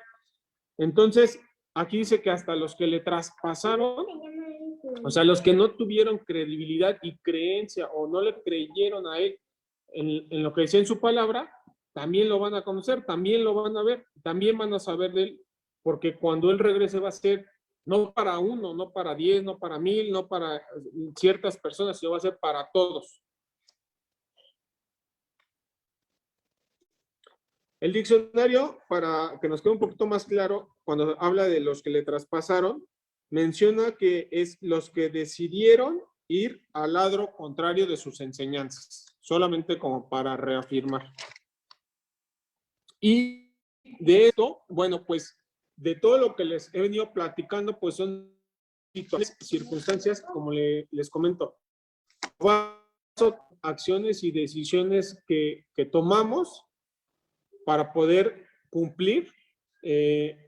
Entonces, aquí dice que hasta los que le traspasaron, o sea, los que no tuvieron credibilidad y creencia o no le creyeron a él en lo que decía en su palabra, también lo van a conocer, también lo van a ver, también van a saber de él, porque cuando él regrese va a ser no para uno, no para 10, no para 1000, no para ciertas personas, sino va a ser para todos. El diccionario, para que nos quede un poquito más claro, cuando habla de los que le traspasaron, menciona que es los que decidieron ir al lado contrario de sus enseñanzas, solamente como para reafirmar. Y de esto, bueno, pues de todo lo que les he venido platicando, pues son circunstancias, como les comento, acciones y decisiones que tomamos para poder cumplir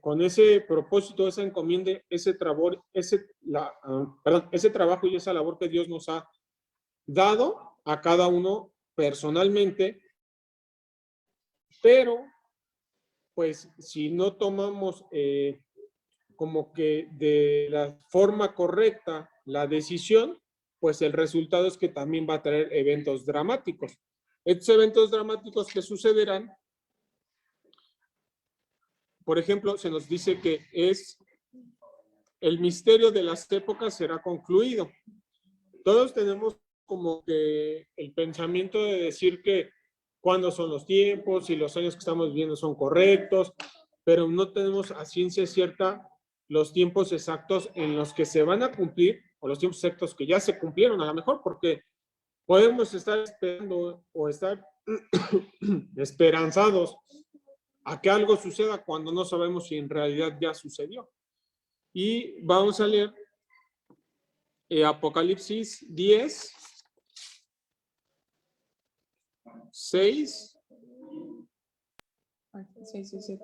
con ese propósito, esa encomienda, ese trabajo y esa labor que Dios nos ha dado a cada uno personalmente, pero pues si no tomamos como que de la forma correcta la decisión, pues el resultado es que también va a traer eventos dramáticos. Estos eventos dramáticos que sucederán, por ejemplo, se nos dice que el misterio de las épocas será concluido. Todos tenemos como que el pensamiento de decir que cuándo son los tiempos y los años que estamos viviendo son correctos, pero no tenemos a ciencia cierta los tiempos exactos en los que se van a cumplir, o los tiempos exactos que ya se cumplieron a lo mejor, porque podemos estar esperando o estar esperanzados a que algo suceda cuando no sabemos si en realidad ya sucedió. Y vamos a leer Apocalipsis 10, 6. 6 y 7.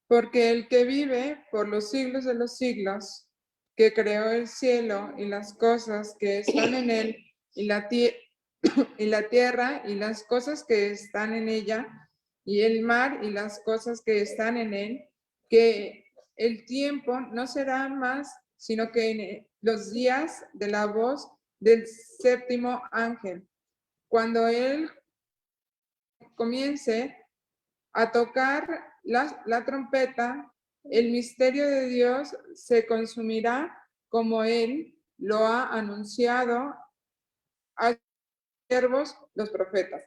Porque el que vive por los siglos de los siglos, que creó el cielo y las cosas que están en él, y la tierra y las cosas que están en ella, y el mar y las cosas que están en él, que el tiempo no será más, sino que en los días de la voz del séptimo ángel, cuando él comience a tocar la trompeta, el misterio de Dios se consumirá como él lo ha anunciado a siervos los profetas.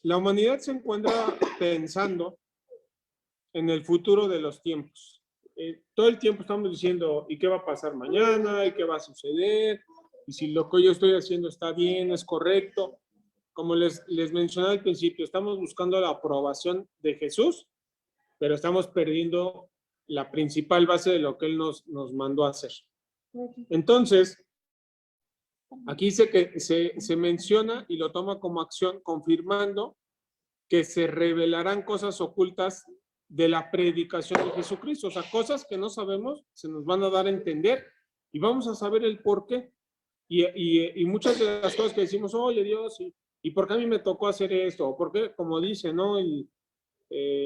La humanidad se encuentra pensando en el futuro de los tiempos. Todo el tiempo estamos diciendo, ¿y qué va a pasar mañana? ¿Y qué va a suceder? ¿Y si lo que yo estoy haciendo está bien, es correcto? Como les mencioné al principio, estamos buscando la aprobación de Jesús, pero estamos perdiendo la principal base de lo que Él nos mandó a hacer. Entonces, aquí dice que se menciona y lo toma como acción, confirmando que se revelarán cosas ocultas de la predicación de Jesucristo. O sea, cosas que no sabemos se nos van a dar a entender y vamos a saber el por qué. Y muchas de las cosas que decimos, oye Dios, ¿y por qué a mí me tocó hacer esto? ¿O por qué, como dice, no?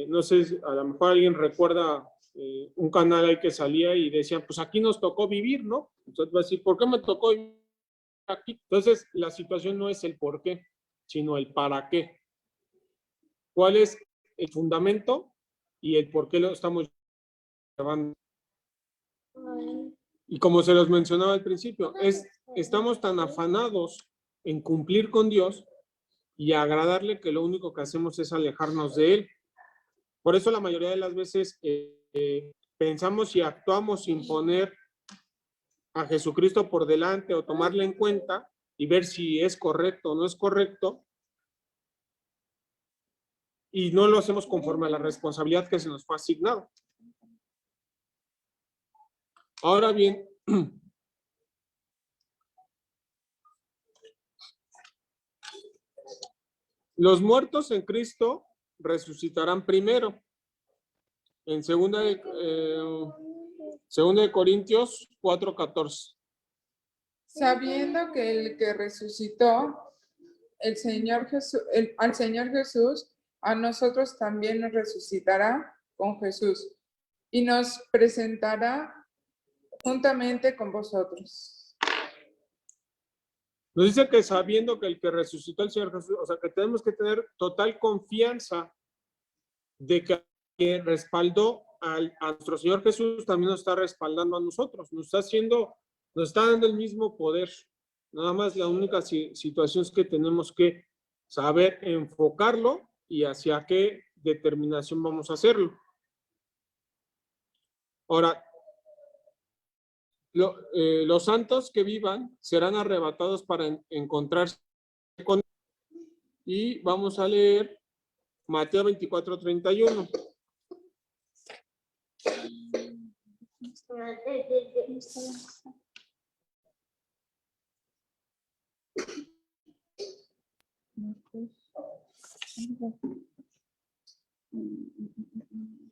No sé, a lo mejor alguien recuerda un canal ahí que salía y decían, pues aquí nos tocó vivir, ¿no? Entonces va a decir, ¿por qué me tocó vivir aquí? Entonces la situación no es el por qué, sino el para qué. ¿Cuál es el fundamento y el por qué lo estamos llevando? Y como se los mencionaba al principio, estamos tan afanados en cumplir con Dios y agradarle que lo único que hacemos es alejarnos de Él. Por eso la mayoría de las veces pensamos y actuamos sin poner a Jesucristo por delante o tomarle en cuenta y ver si es correcto o no es correcto. Y no lo hacemos conforme a la responsabilidad que se nos fue asignado. Ahora bien, los muertos en Cristo resucitarán primero. En 2 de Corintios 4:14. Sabiendo que el que resucitó al Señor Jesús, a nosotros también nos resucitará con Jesús y nos presentará juntamente con vosotros. Nos dice que sabiendo que el que resucitó al Señor Jesús, o sea, que tenemos que tener total confianza de que el respaldó a nuestro Señor Jesús también nos está respaldando a nosotros, nos está dando el mismo poder. Nada más la única situación es que tenemos que saber enfocarlo y hacia qué determinación vamos a hacerlo. Ahora, los santos que vivan serán arrebatados para encontrarse con Él. Y vamos a leer Mateo 24:31.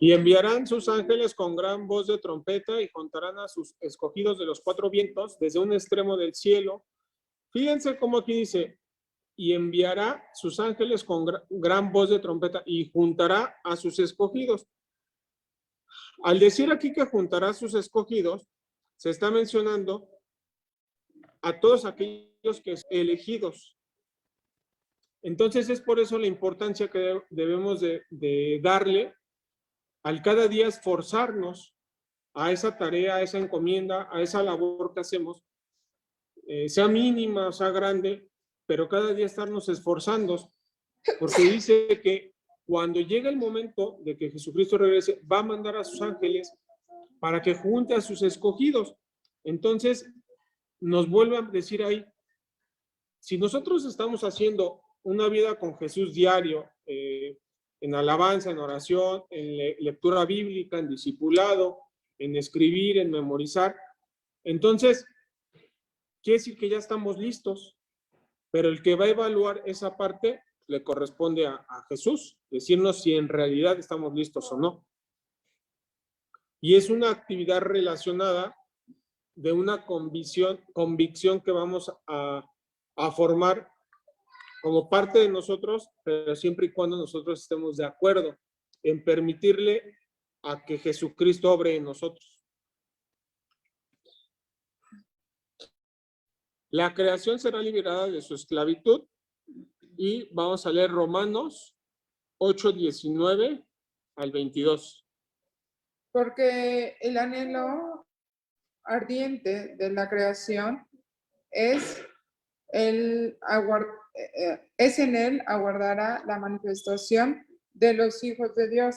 Y enviarán sus ángeles con gran voz de trompeta y juntarán a sus escogidos de los 4 vientos desde un extremo del cielo. Fíjense cómo aquí dice, y enviará sus ángeles con gran voz de trompeta y juntará a sus escogidos. Al decir aquí que juntará a sus escogidos, se está mencionando a todos aquellos que son elegidos. Entonces es por eso la importancia que debemos de darle al cada día esforzarnos a esa tarea, a esa encomienda, a esa labor que hacemos, sea mínima o sea grande, pero cada día estarnos esforzando, porque dice que cuando llegue el momento de que Jesucristo regrese, va a mandar a sus ángeles para que junte a sus escogidos. Entonces, nos vuelve a decir ahí, si nosotros estamos haciendo una vida con Jesús diario, en alabanza, en oración, en lectura bíblica, en discipulado, en escribir, en memorizar, entonces, quiere decir que ya estamos listos, pero el que va a evaluar esa parte le corresponde a Jesús, decirnos si en realidad estamos listos o no. Y es una actividad relacionada de una convicción que vamos a formar como parte de nosotros, pero siempre y cuando nosotros estemos de acuerdo en permitirle a que Jesucristo obre en nosotros. La creación será liberada de su esclavitud y vamos a leer Romanos 8:19 al 22. Porque el anhelo ardiente de la creación es en él aguardará la manifestación de los hijos de Dios,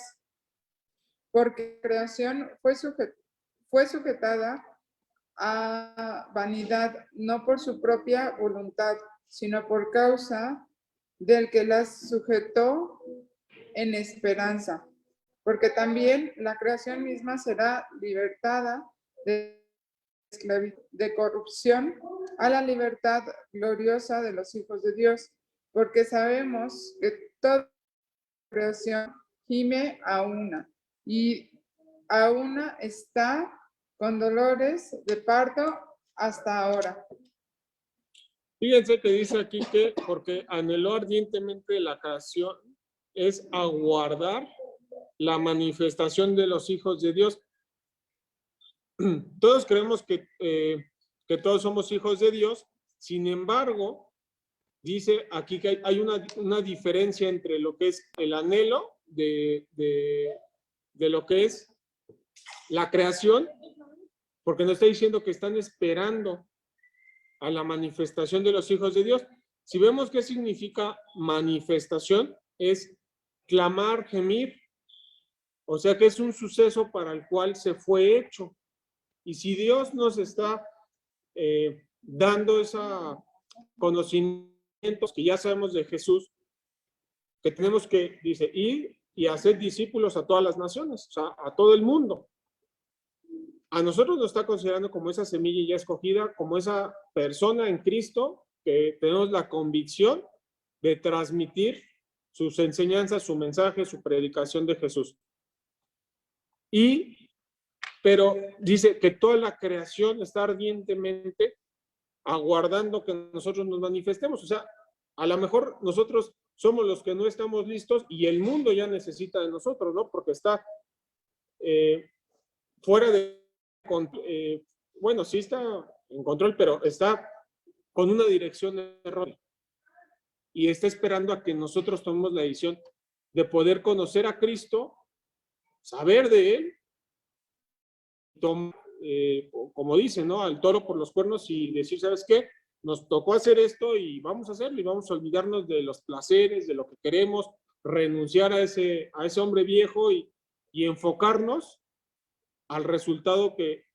porque la creación fue sujetada a vanidad, no por su propia voluntad, sino por causa del que las sujetó en esperanza, porque también la creación misma será libertada de corrupción a la libertad gloriosa de los hijos de Dios, porque sabemos que toda creación gime a una, y a una está con dolores de parto hasta ahora. Fíjense que dice aquí que porque anheló ardientemente la creación es aguardar la manifestación de los hijos de Dios. Todos creemos que todos somos hijos de Dios, sin embargo, dice aquí que hay una diferencia entre lo que es el anhelo de lo que es la creación, porque nos está diciendo que están esperando a la manifestación de los hijos de Dios. Si vemos qué significa manifestación, es clamar, gemir, o sea que es un suceso para el cual se fue hecho. Y si Dios nos está dando esos conocimientos que ya sabemos de Jesús, que tenemos que, dice, ir y hacer discípulos a todas las naciones, o sea, a todo el mundo. A nosotros nos está considerando como esa semilla ya escogida, como esa persona en Cristo que tenemos la convicción de transmitir sus enseñanzas, su mensaje, su predicación de Jesús. Pero dice que toda la creación está ardientemente aguardando que nosotros nos manifestemos. O sea, a lo mejor nosotros somos los que no estamos listos y el mundo ya necesita de nosotros, ¿no? Porque está fuera de bueno, sí está en control, pero está con una dirección errónea. Y está esperando a que nosotros tomemos la decisión de poder conocer a Cristo, saber de Él, como dicen, ¿no? Al toro por los cuernos y decir, ¿sabes qué? Nos tocó hacer esto y vamos a hacerlo y vamos a olvidarnos de los placeres, de lo que queremos, renunciar a ese hombre viejo y enfocarnos al resultado que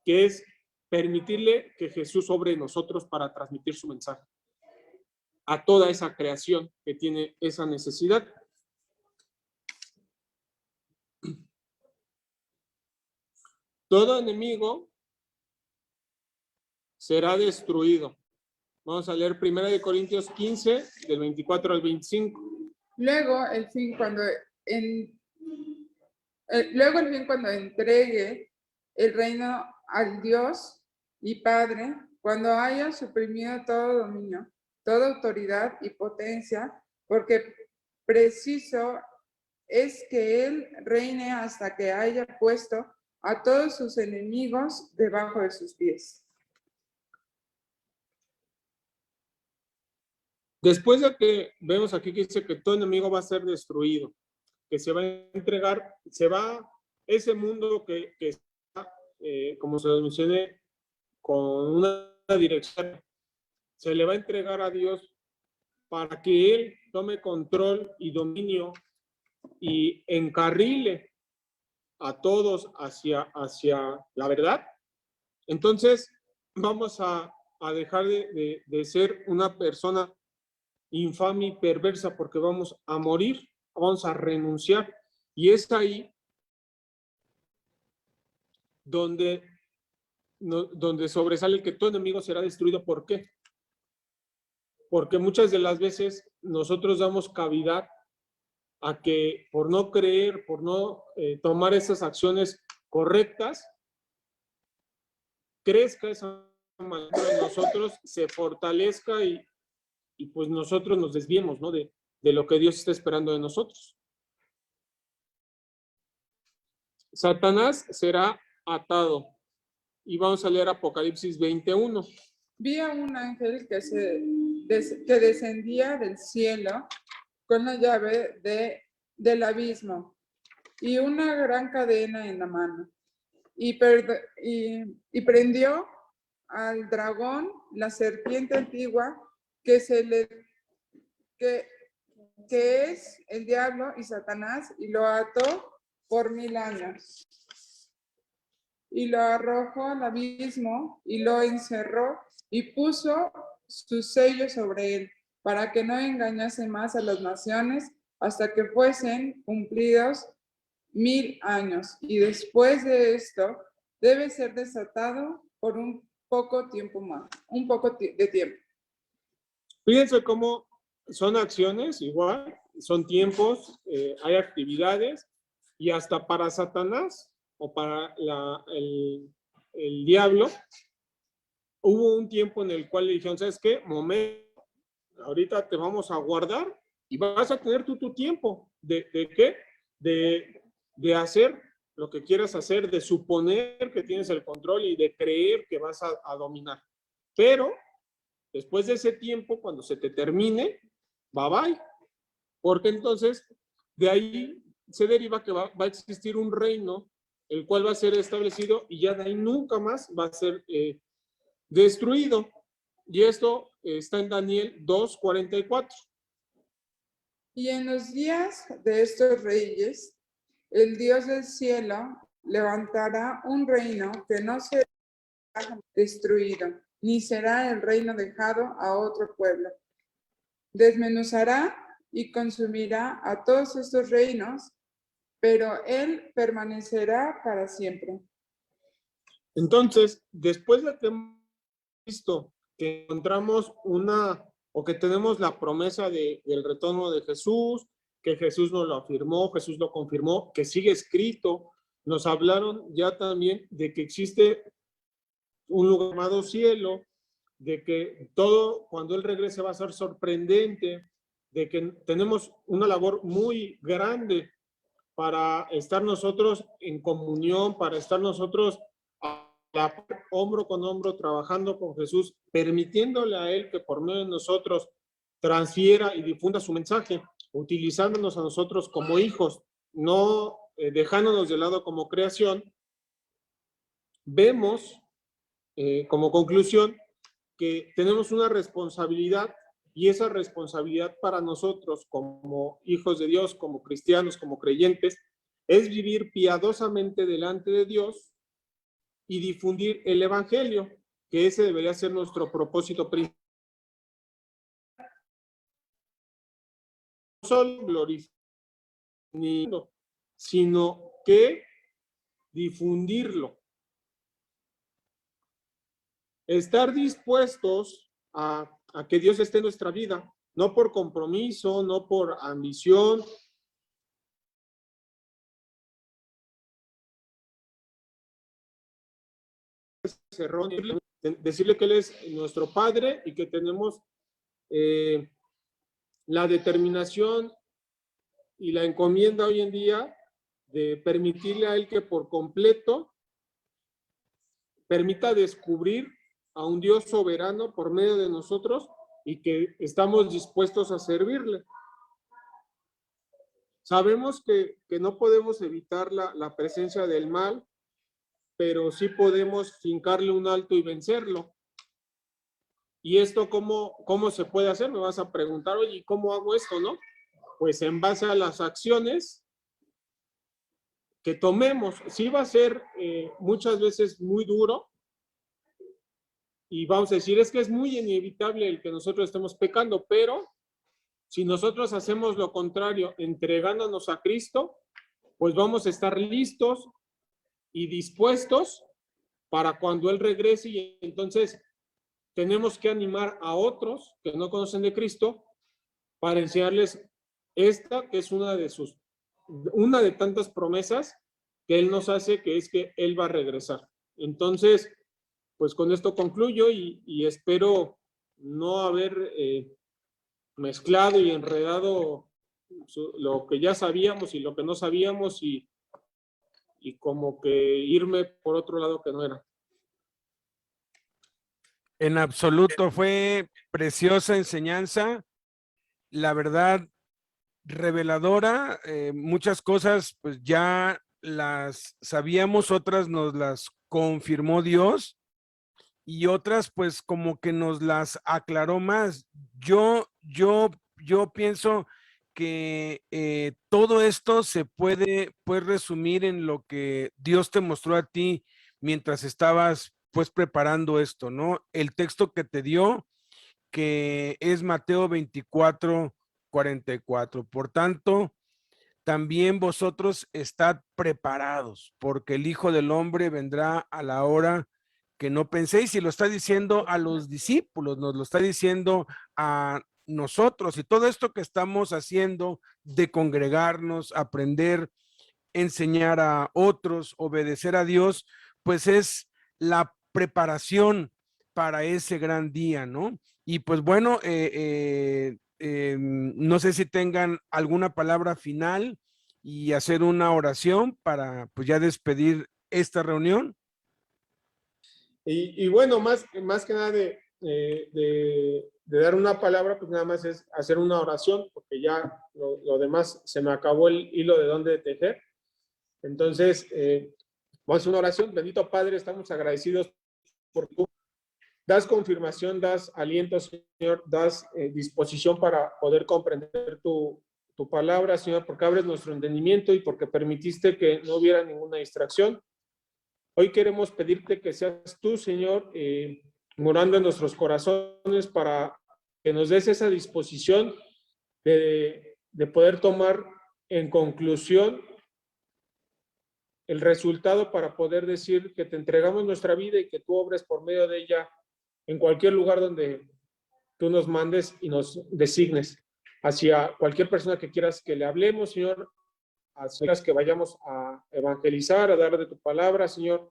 es permitirle que Jesús obre en nosotros para transmitir su mensaje a toda esa creación que tiene esa necesidad. Todo enemigo será destruido. Vamos a leer 1 Corintios 15, del 24 al 25. Luego el fin cuando entregue el reino al Dios y Padre, cuando haya suprimido todo dominio, toda autoridad y potencia, porque preciso es que Él reine hasta que haya puesto a todos sus enemigos debajo de sus pies. Después de que vemos aquí que dice que todo enemigo va a ser destruido, que se va a entregar, se va ese mundo que está, como se lo mencioné, con una dirección, se le va a entregar a Dios para que Él tome control y dominio y encarrile a todos hacia la verdad. Entonces vamos a dejar de ser una persona infame y perversa porque vamos a morir, vamos a renunciar. Y es ahí donde sobresale que todo enemigo será destruido. ¿Por qué? Porque muchas de las veces nosotros damos cavidad a que por no creer, por no tomar esas acciones correctas, crezca esa maldad en nosotros, se fortalezca y pues nosotros nos desviemos, ¿no? de lo que Dios está esperando de nosotros. Satanás será atado. Y vamos a leer Apocalipsis 21. Vi a un ángel que descendía del cielo con la llave del abismo y una gran cadena en la mano. Y prendió al dragón, la serpiente antigua, que es el diablo y Satanás, y lo ató por 1000 años. Y lo arrojó al abismo y lo encerró y puso su sello sobre él, para que no engañase más a las naciones hasta que fuesen cumplidos 1000 años. Y después de esto debe ser desatado por un poco tiempo más, un poco de tiempo. Fíjense cómo son acciones igual, son tiempos, hay actividades, y hasta para Satanás o para el diablo, hubo un tiempo en el cual le dijeron, ¿sabes qué? Momento, ahorita te vamos a guardar y vas a tener tu tiempo. ¿De qué? de hacer lo que quieras hacer, de suponer que tienes el control y de creer que vas a dominar. Pero después de ese tiempo, cuando se te termine, bye bye. Porque entonces de ahí se deriva que va a existir un reino, el cual va a ser establecido y ya de ahí nunca más va a ser destruido. Y esto está en Daniel 2:44. Y en los días de estos reyes, el Dios del cielo levantará un reino que no será destruido, ni será el reino dejado a otro pueblo. Desmenuzará y consumirá a todos estos reinos, pero él permanecerá para siempre. Entonces, después de que hemos visto que encontramos o que tenemos la promesa del retorno de Jesús, que Jesús nos lo afirmó, Jesús lo confirmó, que sigue escrito, nos hablaron ya también de que existe un lugar llamado cielo, de que todo cuando Él regrese va a ser sorprendente, de que tenemos una labor muy grande para estar nosotros en comunión, para estar nosotros hombro con hombro trabajando con Jesús, permitiéndole a Él que por medio de nosotros transfiera y difunda su mensaje, utilizándonos a nosotros como hijos, no dejándonos de lado como creación. Vemos como conclusión que tenemos una responsabilidad, y esa responsabilidad para nosotros como hijos de Dios, como cristianos, como creyentes, es vivir piadosamente delante de Dios y difundir el evangelio, que ese debería ser nuestro propósito principal. No solo glorificarlo, sino que difundirlo. Estar dispuestos a que Dios esté en nuestra vida, no por compromiso, no por ambición. Decirle que Él es nuestro Padre y que tenemos la determinación y la encomienda hoy en día de permitirle a Él que por completo permita descubrir a un Dios soberano por medio de nosotros y que estamos dispuestos a servirle. Sabemos que no podemos evitar la presencia del mal, pero sí podemos fincarle un alto y vencerlo. ¿Y esto cómo se puede hacer? Me vas a preguntar, oye, ¿cómo hago esto, no? Pues en base a las acciones que tomemos. Sí va a ser muchas veces muy duro, y vamos a decir, es que es muy inevitable el que nosotros estemos pecando, pero si nosotros hacemos lo contrario, entregándonos a Cristo, pues vamos a estar listos y dispuestos para cuando Él regrese, y entonces tenemos que animar a otros que no conocen de Cristo para enseñarles esta, que es una de tantas promesas que Él nos hace, que es que Él va a regresar. Entonces, pues con esto concluyo y espero no haber mezclado y enredado lo que ya sabíamos y lo que no sabíamos y como que irme por otro lado que no era. En absoluto, fue preciosa enseñanza, la verdad, reveladora. Muchas cosas pues ya las sabíamos, otras nos las confirmó Dios y otras pues como que nos las aclaró más. Yo pienso que todo esto se puede resumir en lo que Dios te mostró a ti mientras estabas pues preparando esto, ¿no? El texto que te dio, que es Mateo 24:44. Por tanto, también vosotros estad preparados, porque el Hijo del Hombre vendrá a la hora que no penséis. Y lo está diciendo a los discípulos, nos lo está diciendo a nosotros. Y todo esto que estamos haciendo de congregarnos, aprender, enseñar a otros, obedecer a Dios, pues es la preparación para ese gran día, ¿no? Y pues bueno, no sé si tengan alguna palabra final y hacer una oración para pues ya despedir esta reunión. Y bueno, más que nada de dar una palabra, pues nada más es hacer una oración, porque ya lo demás se me acabó el hilo de dónde tejer. Entonces, vamos a hacer una oración. Bendito Padre, estamos agradecidos por tú. Das confirmación, das aliento, Señor, das disposición para poder comprender tu palabra, Señor, porque abres nuestro entendimiento y porque permitiste que no hubiera ninguna distracción. Hoy queremos pedirte que seas tú, Señor, morando en nuestros corazones para que nos des esa disposición de poder tomar en conclusión el resultado para poder decir que te entregamos nuestra vida y que tú obres por medio de ella en cualquier lugar donde tú nos mandes y nos designes. Hacia cualquier persona que quieras que le hablemos, Señor, hacia que vayamos a evangelizar, a dar de tu palabra, Señor.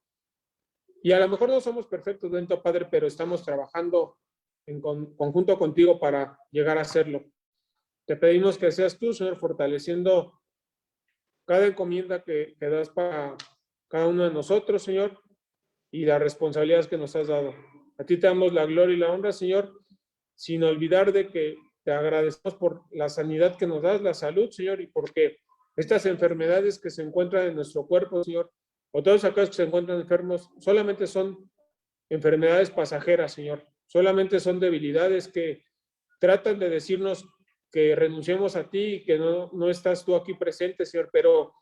Y a lo mejor no somos perfectos, bendito Padre, pero estamos trabajando en conjunto contigo para llegar a hacerlo. Te pedimos que seas tú, Señor, fortaleciendo cada encomienda que das para cada uno de nosotros, Señor, y las responsabilidades que nos has dado. A ti te damos la gloria y la honra, Señor, sin olvidar de que te agradecemos por la sanidad que nos das, la salud, Señor, y porque estas enfermedades que se encuentran en nuestro cuerpo, Señor, o todos aquellos que se encuentran enfermos, solamente son enfermedades pasajeras, Señor. Solamente son debilidades que tratan de decirnos que renunciemos a ti y que no estás tú aquí presente, Señor, pero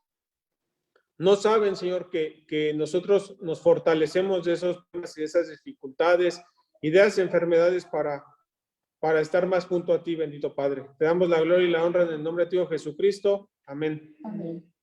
no saben, Señor, que nosotros nos fortalecemos de esos problemas y de esas dificultades y de esas enfermedades para estar más junto a ti, bendito Padre. Te damos la gloria y la honra en el nombre de tu Hijo Jesucristo. Amén. Amén.